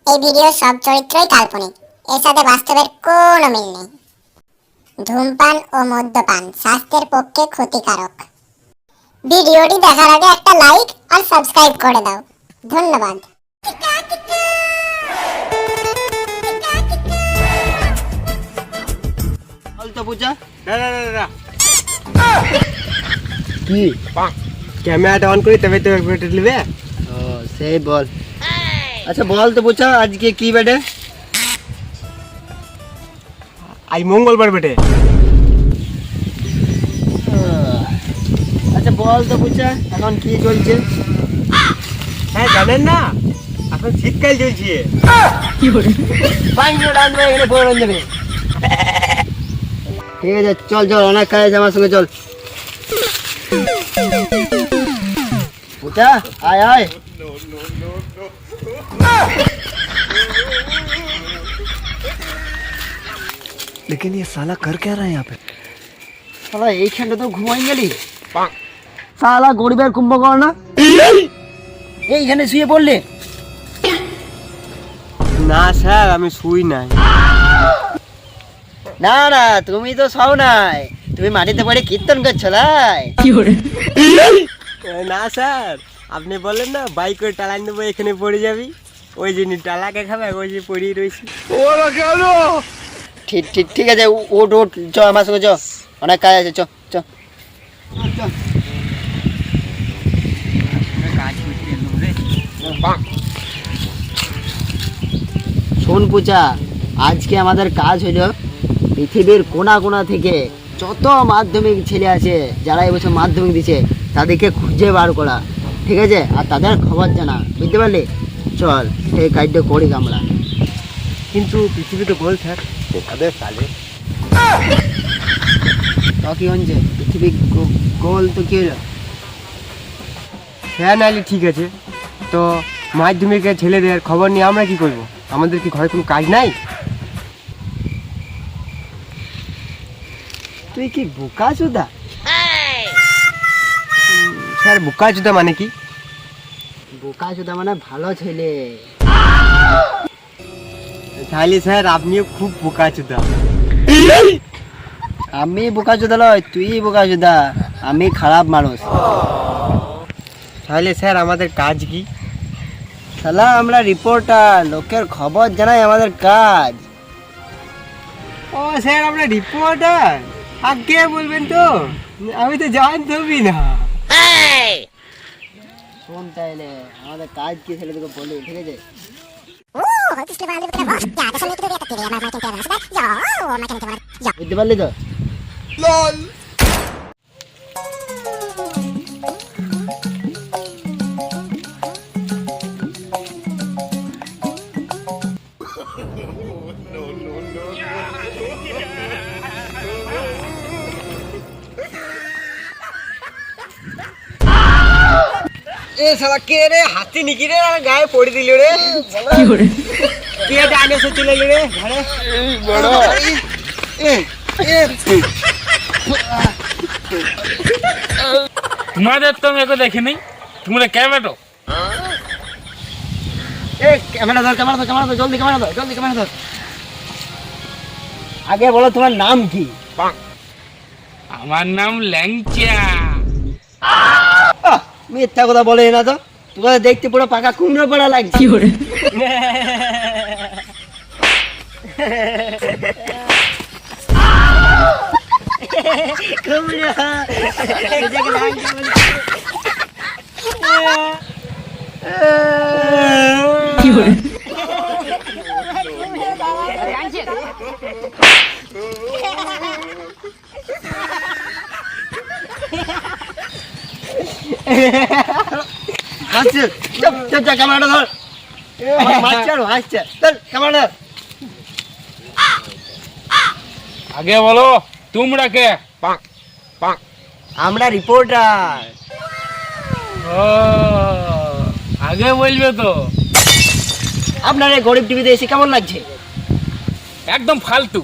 এই ভিডিওর সব চরিত্রই কাল্পনিক, এর সাথে বাস্তবের কোনো মিল নেই। ধূমপান ও মদ্যপান স্বাস্থ্যের পক্ষে ক্ষতিকারক। ভিডিওটি দেখার আগে একটা লাইক আর সাবস্ক্রাইব করে দাও। ধন্যবাদ। তো পূজা কি ক্যামেরাটা অন করি তবে তো একটু নেবে। ও সেই বল। আচ্ছা বল তো পূজা, আজকে কি বেটে? আজ মঙ্গলবার বেটে। আচ্ছা বল তো পূজা, এখন কি চলছে? হ্যাঁ জানেন না, এখন শীতকাল চলছে। এখানে ফোরন দেবে। ঠিক আছে চল চল, অনেক কাজ আছে আমার সঙ্গে, চল পূজা আয় আয়। लेकिन ये साला कर क्या रहा है यहाँ पे? শালা এইখানটা তো ঘুমাই গেলি। শালা গরিবের কুম্ভকর্ণ, এইখানে শুয়ে পড়লে? না স্যার, আমি শুই নাই। না না, তুমি তো সব নাই, তুমি মাটিতে পড়ে কীর্তন করছো লাই। না স্যার, আপনি বললেন না বাইক করে টালান দেবো, এখানে পড়ে যাবি, ওই জন্য টালাকে খাবে, ওই যে পড়িয়ে রয়েছি। ঠিক ঠিক ঠিক আছে, ওঠ ওঠ, চ আমার সঙ্গে চ, অনেক কাজ আছে, চ চ। শোন পূজা, আজকে আমাদের কাজ হলো পৃথিবীর কোনা কোনা থেকে যত মাধ্যমিক ছেলে আছে যারা এবছর মাধ্যমিক দিছে তাদেরকে খুঁজে বার করা, ঠিক আছে? আর তাদের খবর জানা, বুঝতে পারলি? চল এই কাজটা করি আমরা। কিন্তু পৃথিবী তো গোল স্যার। সালে তো কি হচ্ছে, পৃথিবী গোল তো কি হলো? হ্যাঁ নাহলে ঠিক আছে, তো মাধ্যমিকের ছেলেদের খবর নিয়ে আমরা কি করব? আমাদের কি ঘরে কোনো কাজ নাই? তুই কি বোকা চোদা? স্যার বোকা চোদা মানে কি? বোকা চোদা মানে ভালো ছেলে। তাহলে স্যার আপনিও খুব বোকা চোদা। আমি বোকা চোদা নয়, তুই বোকা চোদা, আমি খারাপ মানুষ। তাহলে স্যার আমাদের কাজ কি? শালা আমরা রিপোর্টার, লোকের খবর জানাই আমাদের কাজ। ও স্যার, আমরা রিপোর্টার? আগে বলবেন তো, আমি তো জানতামই না। শোন তাইলে আমাদের কাজ কি ছেলে তোকে বলি, ঠিক আছে? বুঝতে পারলি তো? এ শালা কে রে? হাতি নিকি রে? গায়ে পড়ে দিল রে। কে ডানে সে চলে এলো রে ঘরে? বড় তোমাদের তো মেয়ে দেখিনি, তোমরা কে বেটো? ক্যামেরা ধর, ক্যামেরা ধর, ক্যামেরা ধর, জলদি ক্যামেরা ধর, জলদি ক্যামেরা ধর। আগে বলো তোমার নাম কি? আমার নাম ল্যাংচা। মিথ্যা কথা বলে না তো, তোমাদের দেখতে পুরো পাকা কুমড়ো পড়া লাগছে। কুমড়ো হাসছে, চুপ চুপ, যা ক্যামেরাটা ধর। হাসছে আর হাসছে, ধর ক্যামেরাটা। আগে বলো তোমরা কে? আমরা রিপোর্টার। ও আগে বলবে তো। আপনার এই গরিব টিভিতে এসে কেমন লাগছে? একদম ফালতু।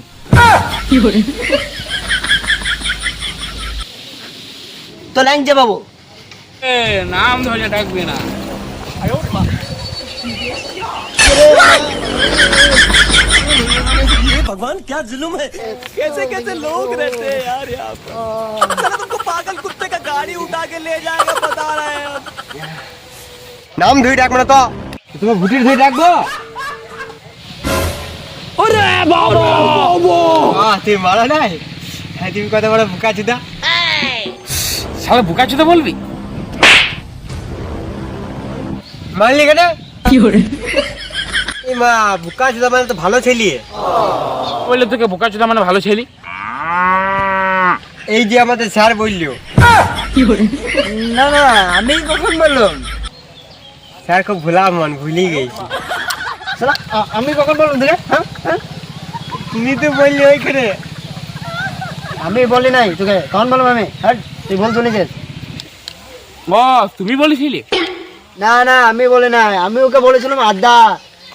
তো ল্যাংচা বাবু, এ নাম ধরে ডাকবে না। भगवान क्या जुल्म है कैसे कैसे लोग रहते हैं यार यहाँ पर साला तुमको पागल कुत्ते का गाड़ी उठा के ले जाएगा बता रहे हैं नाम धुई डाक মানে তো তুমি ভুটির ধুই ডাকবো ওরে বাবা তুই মারা নাই হ্যাঁ তুমি কত বড় বুকা চুদা শালা বুকা চুদা বলবি মানলি কেন কি করে এই মা বুকা চুদা মানে তো ভালো ছেলে বললে তোকে বুকা চুদা মানে ভালো ছেলে এই যে আমাদের স্যার বললো না না আমি কখন বললাম স্যার খুব ভুলা মন ভুলি গেছি শালা আমি কখন বললাম তোকে হ্যাঁ তুমি তো বললি ওইখানে আমি বলি নাই তোকে কখন বললাম আমি হ্যাঁ তুই বল শুনেছিস বস তুমি বলেছিলে না না আমি বলি নাই আমি ওকে বলেছিলাম আদা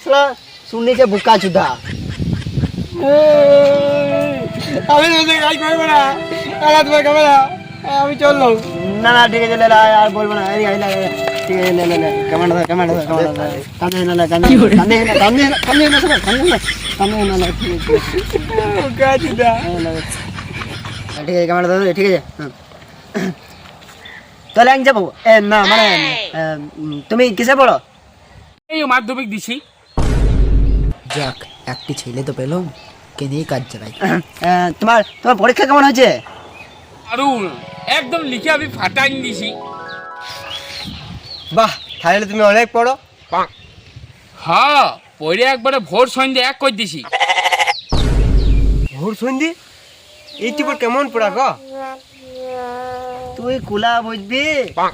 শালা শুনেছে বুকা চুদা আমি তোদের কাজ করবো না আলা তোমার ক্যামেরা আমি চললাম না না ঠিক আছে লে আর বলবো না এই আইলা ঠিক আছে লে লে ক্যামেরা কান্দে না কান্দে না বুকা চুদা ঠিক আছে ক্যামেরা দাদা ঠিক আছে তাহলে আমি যাবো না মানে তুমি কিসে পড়ো এই মাধ্যমিক দিছি যাক একটি ছেলে তো পেলাম কে নিয়ে কাজ চালাই তোমার তোমার পরীক্ষা কেমন হয়েছে দারুণ একদম লিখে আমি ফাটাই দিছি বাহ তাহলে তুমি অনেক পড়ো হ্যাঁ পড়ে একবারে ভোর সন্ধ্যে এক করে দিছি ভোর সন্ধি এই টিপর কেমন পড়া গো তুই কুলা বুঝবি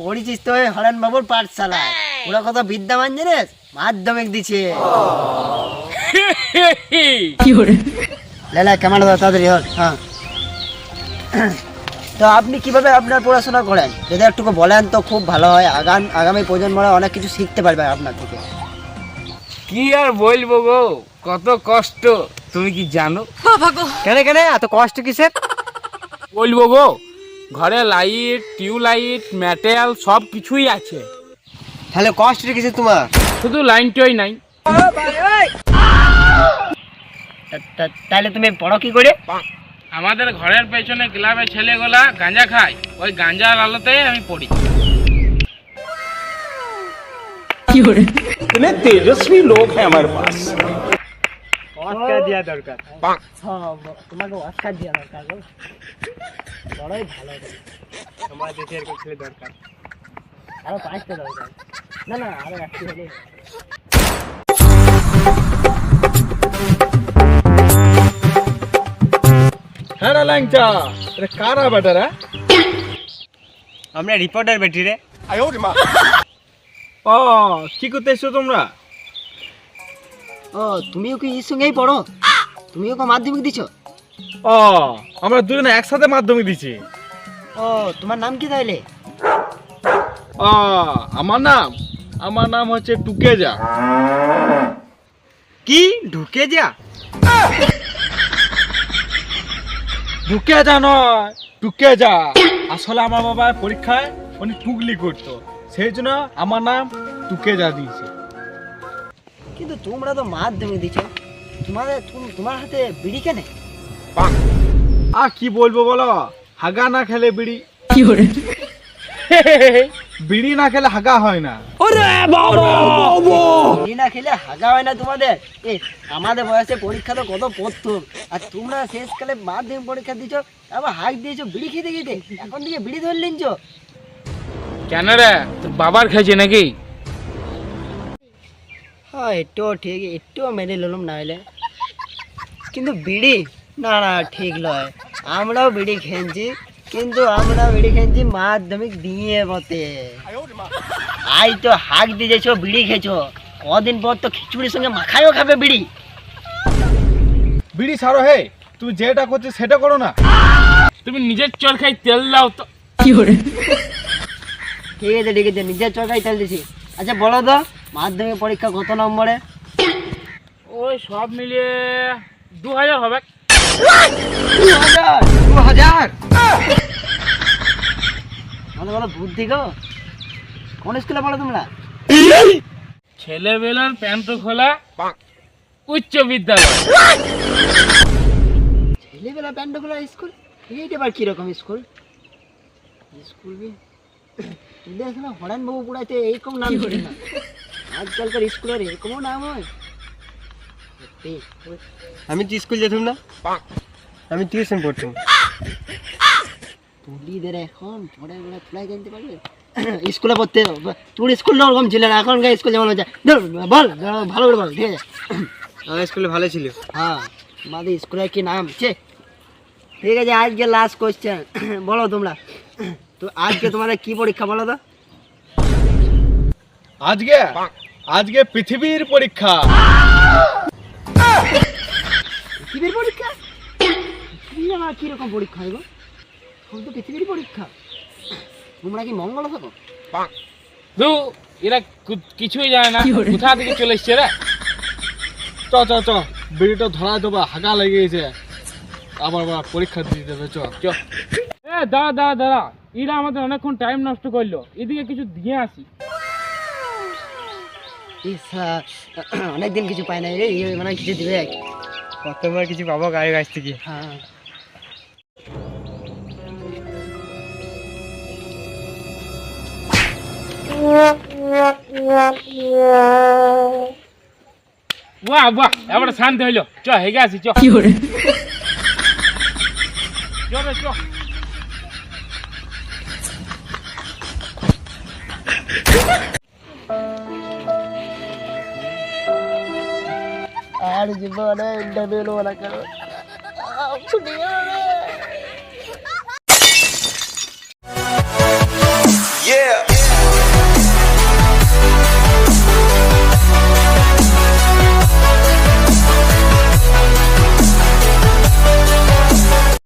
পড়েছিস তো হরেন বাবুর পাঠশালা ওরা কত বিদ্যামান জানিস মাধ্যমিক দিছে লেলা কেমন দাদা তাড়াতাড়ি হল হ্যাঁ তো আপনি কিভাবে আপনার পড়াশোনা করেন যদি একটু বলেন তো খুব ভালো হয় আগামী প্রজন্মরা অনেক কিছু শিখতে পারবে আপনার থেকে কি আর বলবো গো কত কষ্ট তুমি কি জানো কেন কেন এত কষ্ট কিসের বলবো গো ঘরে লাইট টিউবলাইট ম্যাটেরিয়াল সব কিছুই আছে তাহলে কষ্টটা কিসের তোমার শুধু লাইনটাই নাই তাহলে তুমি পড়ো কি করে আমাদের ঘরের পেছনে ক্লাবের ছেলেগুলা গাঁজা খায় ওই গাঁজার আলোতে আমি পড়ি इतने तेजस्वी लोग हैं हमारे पास অস্কার দেওয়া দরকার তোমাকে অস্কার দেওয়া দরকার বড়ই ভালো আমার দেশে এরকম ছেলে দরকার আরো 5টা দরকার না না আরো একটি হলে হ্যাঁ ল্যাংচা এটা কারা বেটারা আমরা রিপোর্টার বেটি রে ও কি করতে এসছো তোমরা ও তুমিও কি এর সঙ্গেই পড়ো তুমিও কি মাধ্যমিক দিছো ও আমরা দুজনে একসাথে মাধ্যমিক দিছি ও তোমার নাম কি তাইলে ও আমার নাম হচ্ছে টুকেজা কি ঢুকে যা টুকেজা নয় টুকেজা আসলে আমার বাবা পরীক্ষায় উনি টুকলি করতো সেই জন্য আমার নাম টুকেজা দিয়েছে কিন্তু তোমরা তো মাধ্যমিক দিছো তোমার হাতে বিড়ি কেনে আর কি বলবো বলো হাগা না খেলে বিড়ি বিড়ি না খেলে হাগা হয় না বিড়ি না খেলে হাগা হয় না তোমাদের আমাদের বয়সে পরীক্ষা তো কত পড়তো আর তোমরা শেষকালে মাধ্যমিক পরীক্ষা দিছো আবার হাগ দিয়েছো বিড়ি খেতে খেতে এখন থেকে বিড়ি ধরে নিচ্ছো কেন রে তোর বাবার খেয়েছে নাকি হ্যাঁ একটু ঠিক একটু মেনে নিলাম না হলে কিন্তু বিড়ি না না ঠিক নয় আমরাও বিড়ি খেয়েছি কিন্তু আমরা বিড়ি খেয়েছি মাধ্যমিক দিয়ে মতে আই তো হাক দিয়েছো বিড়ি খেয়েছো কদিন পর তো খিচুড়ির সঙ্গে মাখাইও খাবে বিড়ি বিড়ি ছাড়ো হে তুমি যেটা করছো সেটা করো না তুমি নিজের চরকায় তেল দাও তো ঠিক আছে নিজের চরকায় তেল দিছি আচ্ছা বলো তো মাধ্যমিক পরীক্ষা কত নম্বরে ওই সব মিলিয়ে 2000 হবে 2000 আমাদের বলো বুদ্ধি গো কোন স্কুলে পড়ো তোমরা ছেলেবেলার প্যান্ট খোলা উচ্চ বিদ্যালয় ছেলেবেলা প্যান্ডগুলো স্কুল, এইটা আবার কিরকম স্কুল? স্কুল দেখ না, হরান বাবু পড়াইতে এইরকম নাম ছিল না, আজকালকার স্কুলের এরকমও নাম হয়। সত্যি। আমি তো স্কুল যেতাম না, আমি টিউশন পড়তাম। তুলিদের এখন পড়ে বেড়া তুলাই জানতে পারবে স্কুলে পড়তে, তোর স্কুলটা ওরকম ছিল না, এখনকার স্কুল যেমন হচ্ছে। বল ভালো করে বল, ঠিক আছে? আমার স্কুলে ভালো ছিল। হ্যাঁ, আমাদের স্কুলের কি নাম ছে? ঠিক আছে, আজকে লাস্ট কোশ্চেন, বলো তোমরা তো আজকে তোমাদের কি পরীক্ষা বলো তো? আজকে আজকে পৃথিবীর পরীক্ষা। পৃথিবীর পরীক্ষা? পৃথিবীর আবার কিরকম পরীক্ষা হয় গো? এখন তো পৃথিবীর পরীক্ষা, তোমরা কি মঙ্গল থাকো? দু এরা কিছুই জানে না, কোথা থেকে চলে এসছে রে। চ চ চ, বিড়িটা ধরা দেবো, হাগা লেগে গেছে, আবার পরীক্ষা দিয়ে দেবে। চ চ। এ দাঁড়া দাঁড়া দাঁড়া, এরা আমাদের অনেকক্ষণ টাইম নষ্ট করলো, এদিকে কিছু দিয়ে আসি। অনেকদিন কিছু পাই নাই রে, মানে কিছু দিবে। কতবার কিছু পাবো গাড়ির কাছ থেকে। হ্যাঁ, বাহ বাহ, এবার শান্তি হইলো, চ হেগে আসি, চ চ রে, চ। আর জীবনে ইন্টারভিউ নেবো না কেন? ছুটি Yeah.